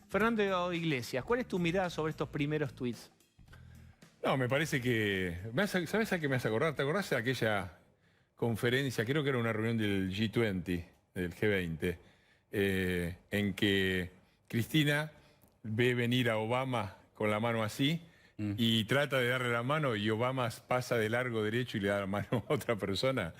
Fernando Iglesias, ¿cuál es tu mirada sobre estos primeros tweets? No, me parece que... ¿Sabes a qué me hace acordar? ¿Te acordás de aquella conferencia, creo que era una reunión del G20, del G20, en que Cristina ve venir a Obama con la mano así y trata de darle la mano y Obama pasa de largo derecho y le da la mano a otra persona?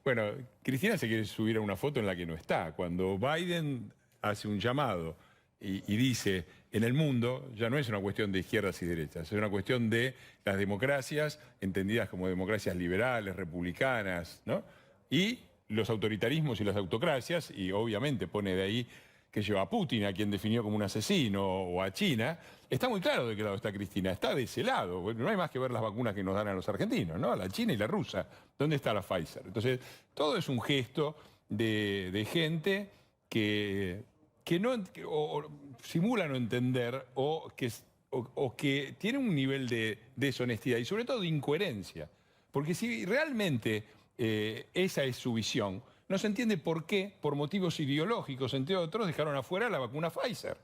Bueno, Cristina se quiere subir a una foto en la que no está. Cuando Biden hace un llamado y dice, en el mundo ya no es una cuestión de izquierdas y derechas, es una cuestión de las democracias, entendidas como democracias liberales, republicanas, ¿no? Y los autoritarismos y las autocracias, y obviamente pone de ahí que lleva a Putin, a quien definió como un asesino, o a China. Está muy claro de qué lado está Cristina, está de ese lado. No hay más que ver las vacunas que nos dan a los argentinos, ¿no? La china y la rusa. ¿Dónde está la Pfizer? Entonces, todo es un gesto de gente que no o simula no entender o que tiene un nivel de deshonestidad y sobre todo de incoherencia. Porque si realmente esa es su visión, no se entiende por qué, por motivos ideológicos, entre otros, dejaron afuera la vacuna Pfizer.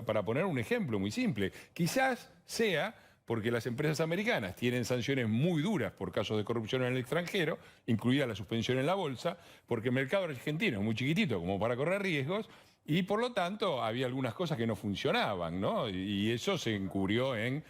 Para poner un ejemplo muy simple. Quizás sea porque las empresas americanas tienen sanciones muy duras por casos de corrupción en el extranjero, incluida la suspensión en la bolsa, porque el mercado argentino es muy chiquitito como para correr riesgos, y por lo tanto había algunas cosas que no funcionaban, ¿no? Y eso se encubrió en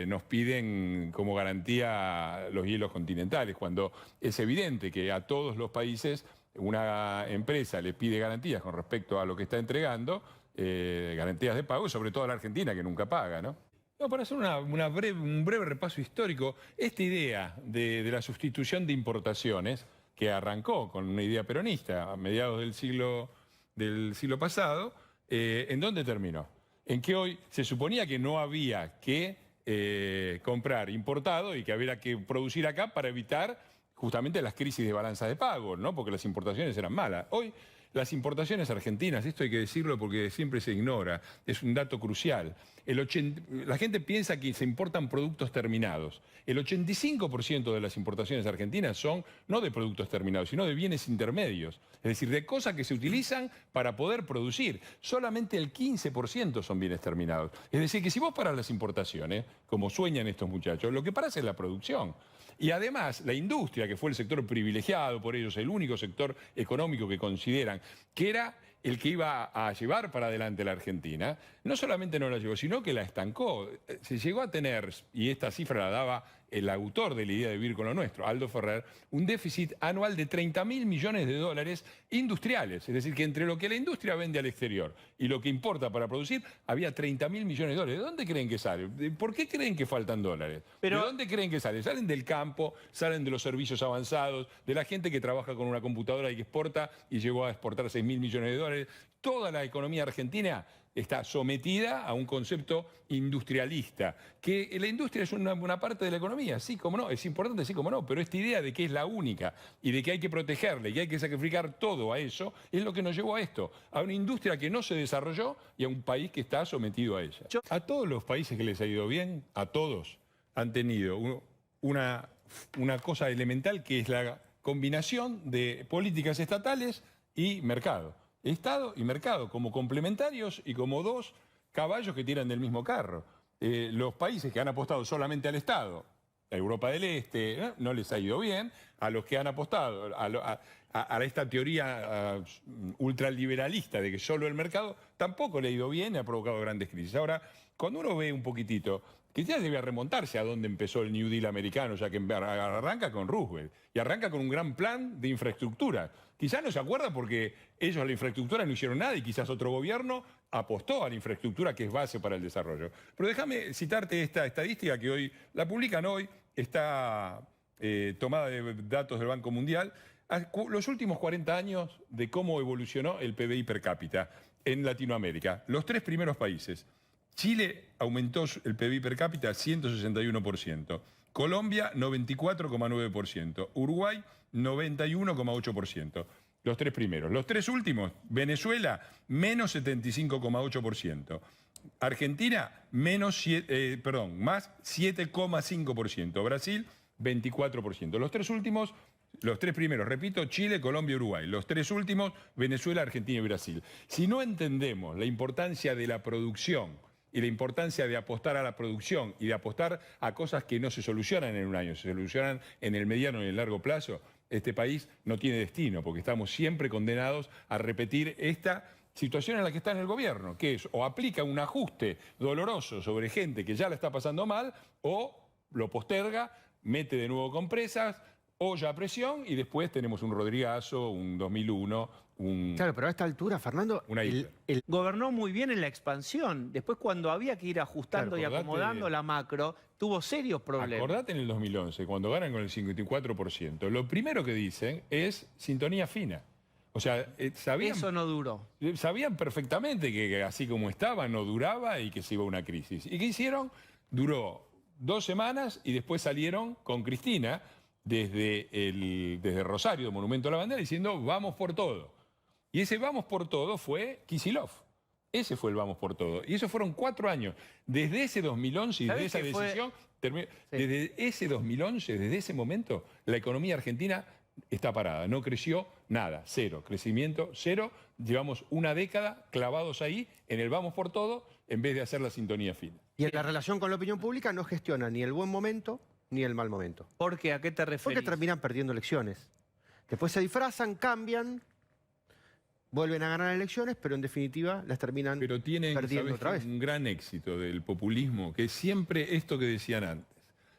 nos piden como garantía los hielos continentales, cuando es evidente que a todos los países una empresa le pide garantías con respecto a lo que está entregando, garantías de pago, y sobre todo a la Argentina, que nunca paga, ¿no? No, para hacer un breve repaso histórico, esta idea de la sustitución de importaciones, que arrancó con una idea peronista a mediados del siglo pasado, ¿en dónde terminó? En que hoy se suponía que no había que comprar importado y que había que producir acá para evitar justamente las crisis de balanza de pago, ¿no? Porque las importaciones eran malas. Hoy las importaciones argentinas, esto hay que decirlo porque siempre se ignora, es un dato crucial. La gente piensa que se importan productos terminados. El 85% de las importaciones argentinas son no de productos terminados, sino de bienes intermedios. Es decir, de cosas que se utilizan para poder producir. Solamente el 15% son bienes terminados. Es decir, que si vos paras las importaciones, como sueñan estos muchachos, lo que paras es la producción. Y además, la industria, que fue el sector privilegiado por ellos, el único sector económico que consideran que era el que iba a llevar para adelante la Argentina, no solamente no la llevó, sino que la estancó. Se llegó a tener, y esta cifra la daba el autor de la idea de vivir con lo nuestro, Aldo Ferrer, un déficit anual de 30.000 millones de dólares industriales. Es decir, que entre lo que la industria vende al exterior y lo que importa para producir, había 30.000 millones de dólares. ¿De dónde creen que sale? ¿Por qué creen que faltan dólares? ¿De dónde creen que salen? Salen del campo, salen de los servicios avanzados, de la gente que trabaja con una computadora y que exporta y llegó a exportar 6.000 millones de dólares. Toda la economía argentina está sometida a un concepto industrialista, que la industria es una parte de la economía, sí como no, es importante, sí como no, pero esta idea de que es la única y de que hay que protegerla y que hay que sacrificar todo a eso, es lo que nos llevó a esto, a una industria que no se desarrolló y a un país que está sometido a ella. A todos los países que les ha ido bien, a todos, han tenido una cosa elemental que es la combinación de políticas estatales y mercado. Estado y mercado, como complementarios y como dos caballos que tiran del mismo carro. Los países que han apostado solamente al Estado, Europa del Este, no les ha ido bien. A los que han apostado a esta teoría ultraliberalista de que solo el mercado, tampoco le ha ido bien y ha provocado grandes crisis. Ahora, cuando uno ve un poquitito, quizás debe remontarse a donde empezó el New Deal americano, ya que arranca con Roosevelt y arranca con un gran plan de infraestructura. Quizás no se acuerda porque ellos a la infraestructura no hicieron nada y quizás otro gobierno apostó a la infraestructura que es base para el desarrollo. Pero déjame citarte esta estadística que hoy la publican hoy, está tomada de datos del Banco Mundial, los últimos 40 años de cómo evolucionó el PBI per cápita en Latinoamérica. Los tres primeros países. Chile aumentó el PBI per cápita 161%, Colombia 94,9%, Uruguay 91,8%. Los tres primeros. Los tres últimos, Venezuela menos 75,8%, Argentina más 7,5%, Brasil 24%. Los tres últimos Los tres primeros, repito, Chile, Colombia, Uruguay. Los tres últimos, Venezuela, Argentina y Brasil. Si no entendemos la importancia de la producción y la importancia de apostar a la producción y de apostar a cosas que no se solucionan en un año, se solucionan en el mediano y en el largo plazo, este país no tiene destino, porque estamos siempre condenados a repetir esta situación en la que está en el gobierno, que es o aplica un ajuste doloroso sobre gente que ya la está pasando mal, o lo posterga, mete de nuevo compresas, olla a presión y después tenemos un Rodrigazo, un 2001, un... Claro, pero a esta altura, Fernando, Una isla. Gobernó muy bien en la expansión. Después, cuando había que ir ajustando Claro, y acomodando la macro, tuvo serios problemas. Acordate en el 2011, cuando ganan con el 54%, lo primero que dicen es sintonía fina. O sea, Eso no duró. sabían perfectamente que así como estaba no duraba y que se iba a una crisis. ¿Y qué hicieron? Duró 2 semanas y después salieron con Cristina desde Rosario, Monumento a la Bandera, diciendo vamos por todo. Y ese vamos por todo fue Kicillof. Ese fue el vamos por todo. Y eso fueron 4 años. Desde ese 2011 y desde esa decisión, desde ese 2011, desde ese momento, la economía argentina está parada. No creció nada, cero. Crecimiento cero. Llevamos una década clavados ahí en el vamos por todo en vez de hacer la sintonía fina. Y en la relación con la opinión pública no gestiona ni el buen momento ni el mal momento. ¿Por qué? ¿A qué te referís? Porque terminan perdiendo elecciones. Después se disfrazan, cambian, vuelven a ganar elecciones, pero en definitiva las terminan Pero tienen, perdiendo ¿sabes otra qué? vez. Un gran éxito del populismo, que siempre, esto que decían antes,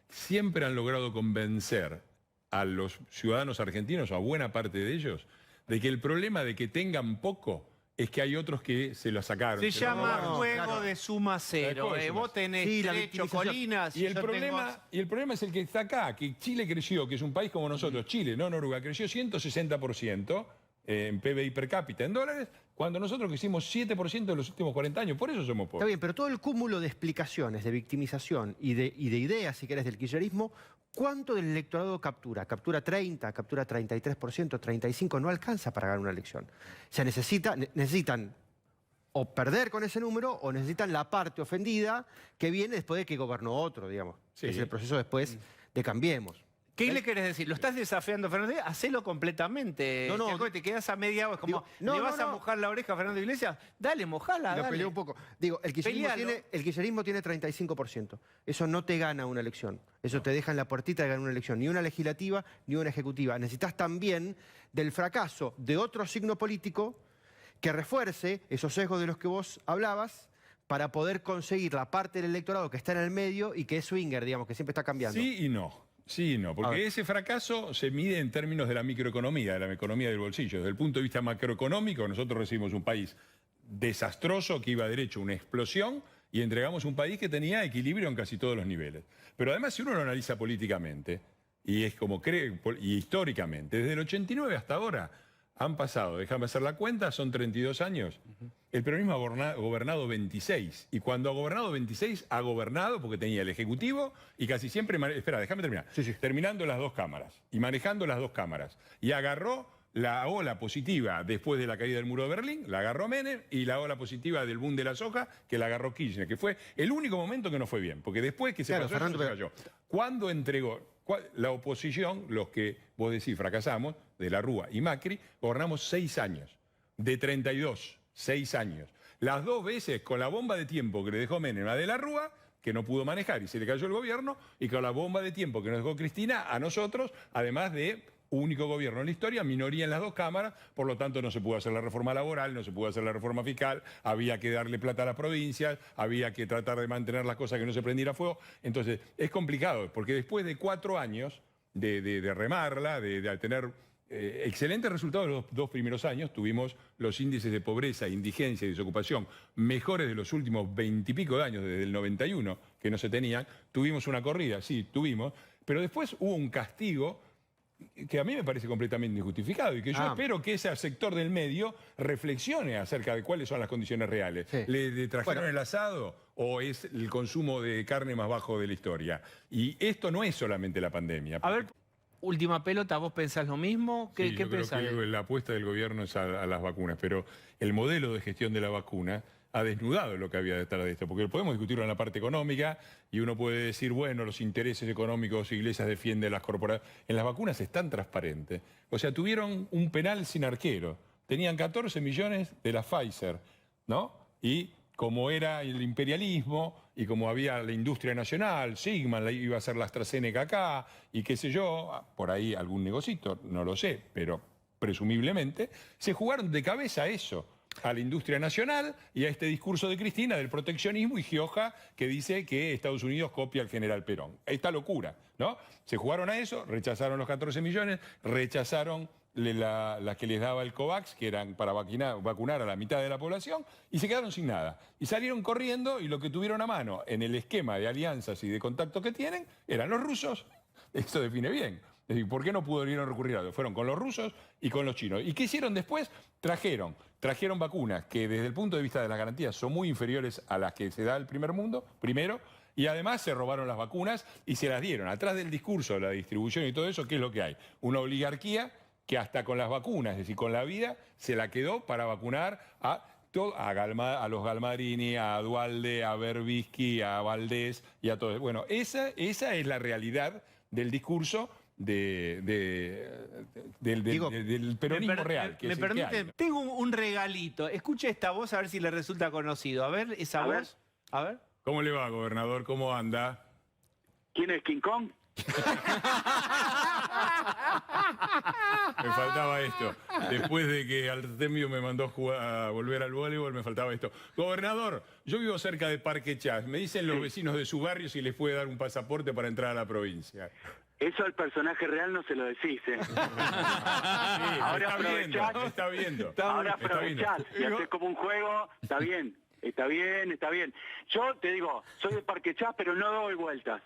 siempre han logrado convencer a los ciudadanos argentinos, a buena parte de ellos, de que el problema de que tengan poco es que hay otros que se lo sacaron. Se se lo llama robaron. juego claro. de suma cero. Juego de suma Vos tenés Sí, la derecho, victimización. colinas. Y el, yo problema, y el problema es el que está acá, que Chile creció, que es un país como nosotros, Chile, no Noruega, creció 160% en PBI per cápita en dólares, cuando nosotros crecimos 7% en los últimos 40 años. Por eso somos Está pobres. bien, pero todo el cúmulo de explicaciones, de victimización y de ideas, si querés, del kirchnerismo, ¿cuánto del electorado captura? Captura 30, captura 33%, 35%, no alcanza para ganar una elección. O sea, necesitan o perder con ese número o necesitan la parte ofendida que viene después de que gobernó otro, digamos. Sí. Que es el proceso después de Cambiemos. ¿Qué le querés decir? ¿Lo estás desafiando, Fernando? Hacelo completamente. No, no. Tiago, te quedas a media hora. Es como, Digo, no, ¿le vas no, a no. mojar la oreja a Fernando Iglesias? Dale, mojala, Lo dale. peleé un poco. Digo, el Pelealo. kirchnerismo tiene 35%. Eso no te gana una elección. Eso te deja en la puertita de ganar una elección. Ni una legislativa, ni una ejecutiva. Necesitas también del fracaso de otro signo político que refuerce esos sesgos de los que vos hablabas para poder conseguir la parte del electorado que está en el medio y que es swinger, digamos, que siempre está cambiando. Sí y no. Sí y no, A porque ver. ese fracaso se mide en términos de la microeconomía, de la economía del bolsillo. Desde el punto de vista macroeconómico, nosotros recibimos un país desastroso que iba derecho a una explosión y entregamos un país que tenía equilibrio en casi todos los niveles. Pero además, si uno lo analiza políticamente, y es como cree, y históricamente, desde el 89 hasta ahora, han pasado, déjame hacer la cuenta, son 32 años. El peronismo ha gobernado 26. Y cuando ha gobernado 26, ha gobernado porque tenía el Ejecutivo y casi siempre... Espera, déjame terminar. Sí. Terminando las dos cámaras y manejando las dos cámaras. Y agarró la ola positiva después de la caída del muro de Berlín, la agarró Menem, y la ola positiva del boom de la soja, que la agarró Kirchner, que fue el único momento que no fue bien. Porque después que se Claro, pasó, Fernando, eso se cayó. Cuando entregó... La oposición, los que vos decís fracasamos, de la Rúa y Macri, gobernamos 6 años. De 32, 6 años. Las dos veces con la bomba de tiempo que le dejó Menem a de la Rúa, que no pudo manejar y se le cayó el gobierno, y con la bomba de tiempo que nos dejó Cristina a nosotros, además de único gobierno en la historia, minoría en las dos cámaras, por lo tanto no se pudo hacer la reforma laboral, no se pudo hacer la reforma fiscal, había que darle plata a las provincias, había que tratar de mantener las cosas que no se prendiera fuego. Entonces es complicado, porque después de 4 años de remarla, de tener excelentes resultados los 2 primeros años, tuvimos los índices de pobreza, indigencia y desocupación mejores de los últimos 20 y pico de años, desde el 91, que no se tenían. Tuvimos una corrida, sí, tuvimos, pero después hubo un castigo que a mí me parece completamente injustificado y que yo espero que ese sector del medio reflexione acerca de cuáles son las condiciones reales. Sí. ¿Le trajeron el asado o es el consumo de carne más bajo de la historia? Y esto no es solamente la pandemia. A ver, última pelota, ¿vos pensás lo mismo? ¿Qué Sí, yo creo pensás? que la apuesta del gobierno es a las vacunas, pero el modelo de gestión de la vacuna ha desnudado lo que había detrás de esto, porque podemos discutirlo en la parte económica y uno puede decir, bueno, los intereses económicos, Iglesias defiende las corporaciones. En las vacunas es tan transparente. O sea, tuvieron un penal sin arquero. Tenían 14 millones de la Pfizer, ¿no? Y como era el imperialismo y como había la industria nacional, Sigma iba a ser la AstraZeneca acá y qué sé yo, por ahí algún negocito, no lo sé, pero presumiblemente, se jugaron de cabeza a eso, a la industria nacional y a este discurso de Cristina del proteccionismo y Gioja que dice que Estados Unidos copia al general Perón. Esta locura, ¿no? Se jugaron a eso, rechazaron los 14 millones, rechazaron las que les daba el COVAX, que eran para vacunar a la mitad de la población, y se quedaron sin nada. Y salieron corriendo y lo que tuvieron a mano en el esquema de alianzas y de contactos que tienen eran los rusos. Eso define bien. Es decir, ¿por qué no pudieron recurrir a ello? Fueron con los rusos y con los chinos. ¿Y qué hicieron después? Trajeron vacunas que desde el punto de vista de las garantías son muy inferiores a las que se da el primer mundo, primero, y además se robaron las vacunas y se las dieron. Atrás del discurso, de la distribución y todo eso, ¿qué es lo que hay? Una oligarquía que hasta con las vacunas, es decir, con la vida, se la quedó para vacunar a los Galmarini, a Duhalde, a Berbisky, a Valdés y a todos. Bueno, esa es la realidad del discurso del peronismo real. Me permite, tengo un regalito. Escuche esta voz a ver si le resulta conocido. A ver, esa voz. A ver. ¿Cómo le va, gobernador? ¿Cómo anda? ¿Quién es King Kong? Me faltaba esto. Después de que Artemio me mandó a volver al voleibol, me faltaba esto. Gobernador, yo vivo cerca de Parque Chas. Me dicen los vecinos de su barrio si les puede dar un pasaporte para entrar a la provincia. Eso al personaje real no se lo decís, ¿eh? Sí, ahora aprovechás. está viendo. Ahora aprovechás y haces como un juego. Está bien, está bien, está bien. Yo te digo, soy de Parque Chas, pero no doy vueltas.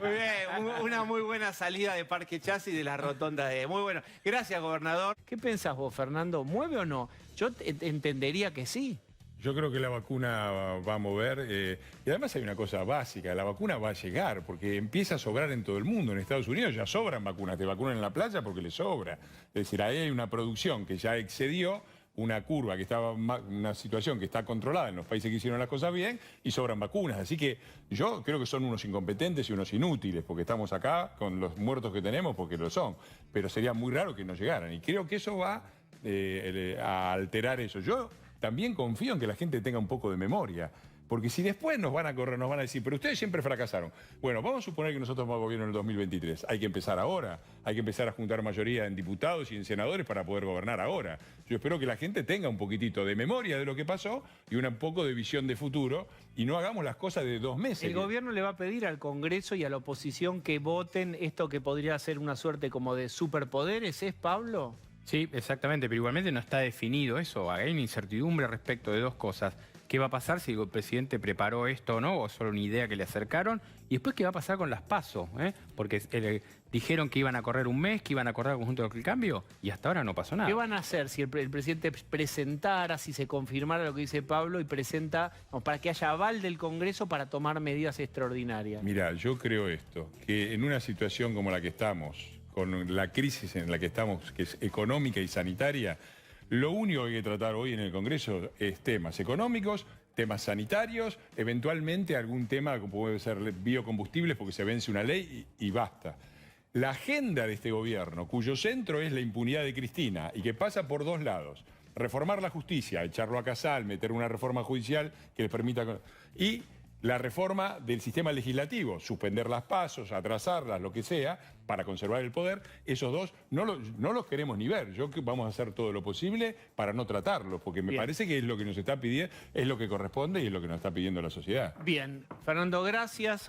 Muy bien, una muy buena salida de Parque Chas y de la rotonda de... Muy bueno. Gracias, gobernador. ¿Qué pensás vos, Fernando? ¿Mueve o no? Yo entendería que sí. Yo creo que la vacuna va a mover. Y además hay una cosa básica, la vacuna va a llegar porque empieza a sobrar en todo el mundo. En Estados Unidos ya sobran vacunas, te vacunan en la playa porque les sobra. Es decir, ahí hay una producción que ya excedió una curva que estaba, una situación que está controlada en los países que hicieron las cosas bien y sobran vacunas. Así que yo creo que son unos incompetentes y unos inútiles porque estamos acá con los muertos que tenemos porque lo son. Pero sería muy raro que no llegaran y creo que eso va a alterar eso. Yo también confío en que la gente tenga un poco de memoria. Porque si después nos van a correr, nos van a decir, pero ustedes siempre fracasaron. Bueno, vamos a suponer que nosotros vamos a gobierno en el 2023. Hay que empezar ahora. Hay que empezar a juntar mayoría en diputados y en senadores para poder gobernar ahora. Yo espero que la gente tenga un poquitito de memoria de lo que pasó y un poco de visión de futuro y no hagamos las cosas de 2 meses. El gobierno le va a pedir al Congreso y a la oposición que voten esto que podría ser una suerte como de superpoderes, ¿es, Pablo? Sí, exactamente, pero igualmente no está definido eso. Hay una incertidumbre respecto de dos cosas. ¿Qué va a pasar si el presidente preparó esto o no? ¿O solo una idea que le acercaron? Y después, ¿qué va a pasar con las PASO? Porque dijeron que iban a correr un mes, que iban a correr el conjunto del cambio, y hasta ahora no pasó nada. ¿Qué van a hacer si el presidente presentara, si se confirmara lo que dice Pablo y presenta para que haya aval del Congreso para tomar medidas extraordinarias? Mira, yo creo esto, que en una situación como la que estamos, con la crisis en la que estamos, que es económica y sanitaria, lo único que hay que tratar hoy en el Congreso es temas económicos, temas sanitarios, eventualmente algún tema como puede ser biocombustibles porque se vence una ley y basta. La agenda de este gobierno, cuyo centro es la impunidad de Cristina y que pasa por 2 lados, reformar la justicia, echarlo a Casal, meter una reforma judicial que les permita... y la reforma del sistema legislativo, suspender las pasos, atrasarlas, lo que sea, para conservar el poder, esos dos no los queremos ni ver. Vamos a hacer todo lo posible para no tratarlos, porque me parece que es lo que nos está pidiendo, es lo que corresponde y es lo que nos está pidiendo la sociedad. Bien, Fernando, gracias.